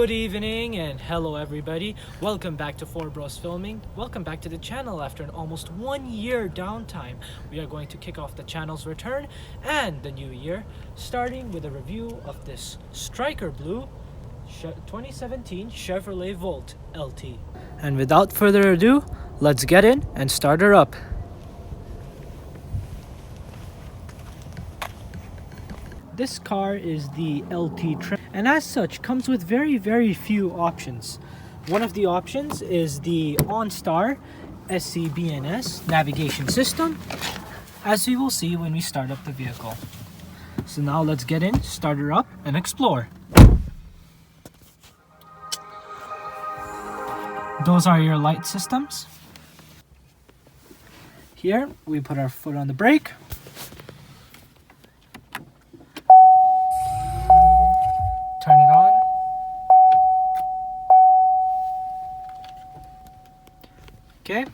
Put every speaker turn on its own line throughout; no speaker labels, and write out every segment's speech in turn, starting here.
Good evening and hello everybody. Welcome back to 4Bros Filming. Welcome back to the channel after an almost 1 year downtime. We are going to kick off the channel's return and the new year, starting with a review of this Striker Blue 2017 Chevrolet Volt LT. And without further ado, let's get in and start her up. This car is the LT trim, and as such comes with very few options. One of the options is the OnStar SCBNS navigation system, as we will see when we start up the vehicle. So now let's get in, start her up, and explore. Those are your light systems. Here we put our foot on the brake. Turn it on. Okay.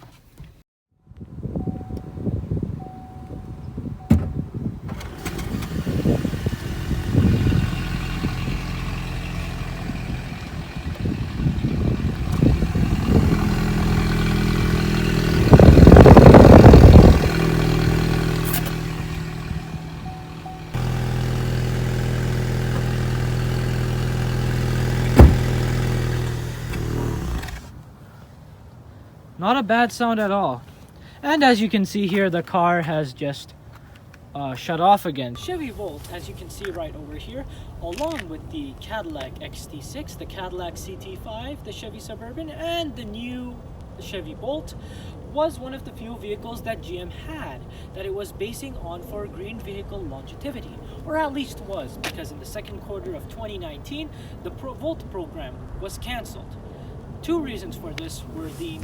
Not a bad sound at all. And as you can see here, the car has just shut off again. Chevy Volt, as you can see right over here, along with the Cadillac XT6, the Cadillac CT5, the Chevy Suburban, and the new Chevy Bolt, was one of the few vehicles that GM had that it was basing on for green vehicle longevity, or at least was, because in the second quarter of 2019, the Volt program was cancelled. Two reasons for this were the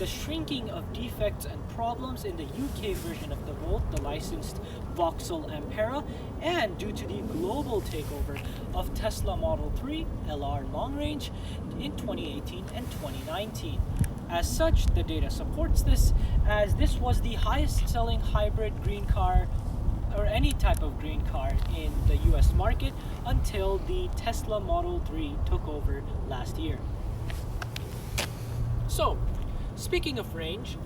shrinking of defects and problems in the UK version of the Volt, the licensed Vauxhall Ampera, and due to the global takeover of Tesla Model 3 LR long range in 2018 and 2019. As such, the data supports this, as this was the highest selling hybrid green car or any type of green car in the US market until the Tesla Model 3 took over last year. So, speaking of range,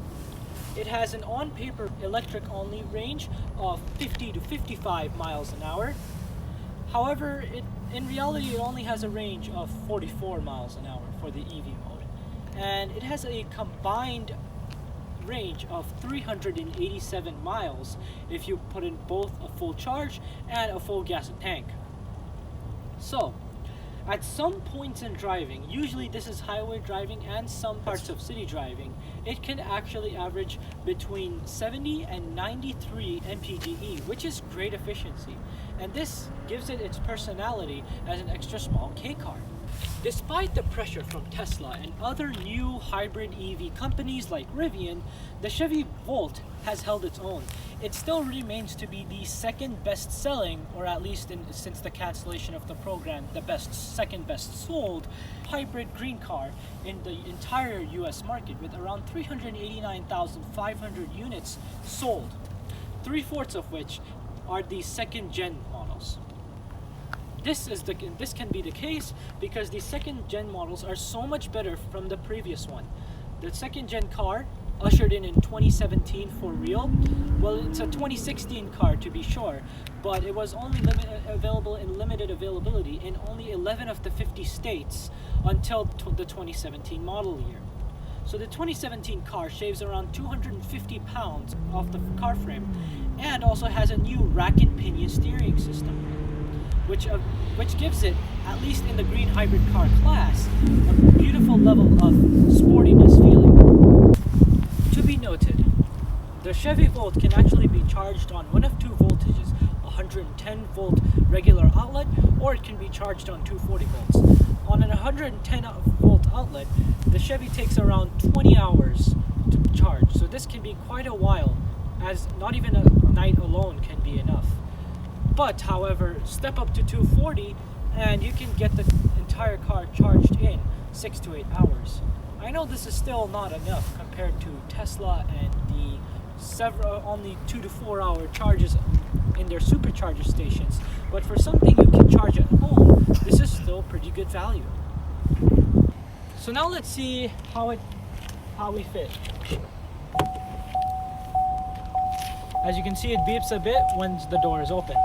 it has an on-paper electric-only range of 50 to 55 miles an hour. However, in reality, it only has a range of 44 miles an hour for the EV mode. And it has a combined range of 387 miles if you put in both a full charge and a full gas tank. So, at some points in driving, usually this is highway driving and some parts of city driving, it can actually average between 70 and 93 mpge, which is great efficiency. And this gives it its personality as an extra small K car. Despite the pressure from Tesla and other new hybrid EV companies like Revew, the Chevy Volt has held its own. It still remains to be the second best selling, or at least since the cancellation of the program, the second best sold hybrid green car in the entire US market, with around 389,500 units sold, 3/4 of which are the second gen models. This can be the case because the second gen models are so much better from the previous one. The second gen car, ushered in 2017 for real, well, it's a 2016 car to be sure, but it was only available in limited availability in only 11 of the 50 states until the 2017 model year. So the 2017 car shaves around 250 pounds off the car frame and also has a new rack and pinion steering system, which gives it, at least in the green hybrid car class, a beautiful level of sportiness feeling. To be noted, the Chevy Volt can actually be charged on one of two voltages, 110 volt regular outlet, or it can be charged on 240 volts. On an 110 volt outlet, the Chevy takes around 20 hours to charge, so this can be quite a while, as not even a night alone can be enough. But however, step up to 240 and you can get the entire car charged in 6 to 8 hours. I know this is still not enough compared to Tesla and the only 2 to 4 hour charges in their Supercharger stations, but for something you can charge at home, this is still pretty good value. So now let's see how we fit. As you can see, it beeps a bit when the door is open.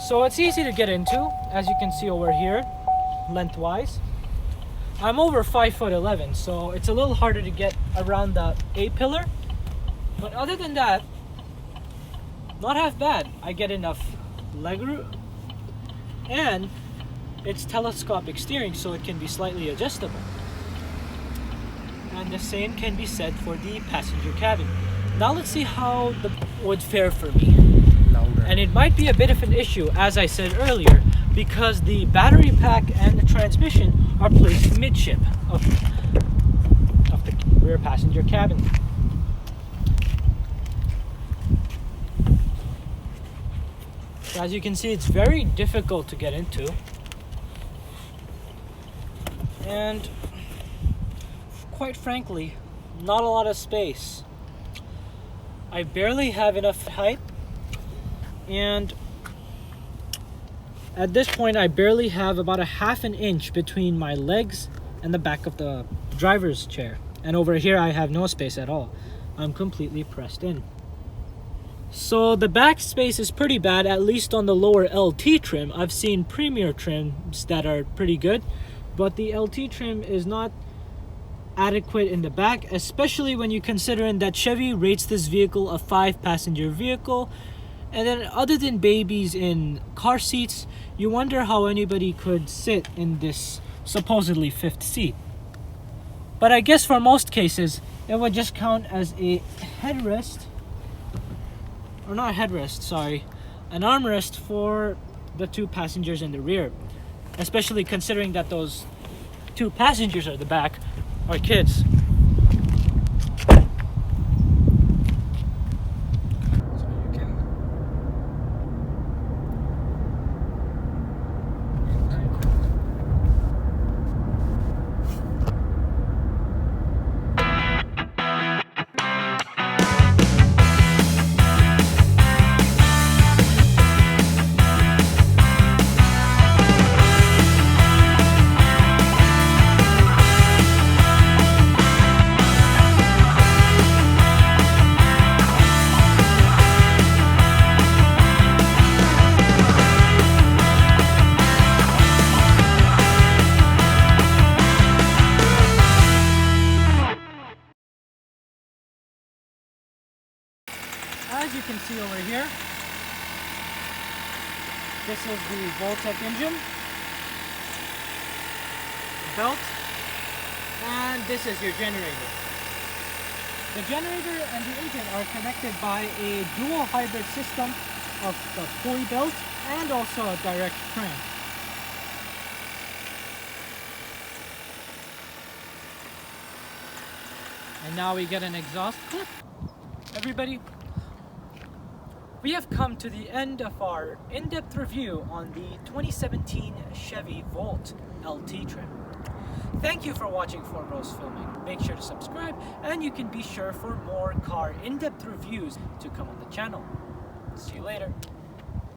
So it's easy to get into, as you can see over here, lengthwise. I'm over 5'11", so it's a little harder to get around the A-pillar. But other than that, not half bad. I get enough leg room, and it's telescopic steering, so it can be slightly adjustable. And the same can be said for the passenger cabin. Now let's see how the would fare for me.
Louder.
And it might be a bit of an issue, as I said earlier, because the battery pack and the transmission are placed midship of the rear passenger cabin. So as you can see, it's very difficult to get into. And quite frankly, not a lot of space. I barely have enough height, and at this point I barely have about a half an inch between my legs and the back of the driver's chair. And over here I have no space at all. I'm completely pressed in. So the back space is pretty bad, at least on the lower LT trim. I've seen premier trims that are pretty good, but the LT trim is not adequate in the back, especially when you consider that Chevy rates this vehicle a 5-passenger vehicle. And then other than babies in car seats, you wonder how anybody could sit in this supposedly 5th seat. But I guess for most cases, it would just count as a headrest, or not a headrest, sorry, an armrest for the 2 passengers in the rear. Especially considering that those 2 passengers at the back are kids. As you can see over here, this is the Voltec engine belt, and this is your generator. The generator and the engine are connected by a dual hybrid system of the pulley belt and also a direct crank. And now we get an exhaust clip. Everybody, we have come to the end of our in-depth review on the 2017 Chevy Volt LT trim. Thank you for watching 4 Bros Filming. Make sure to subscribe, and you can be sure for more car in-depth reviews to come on the channel. See you later.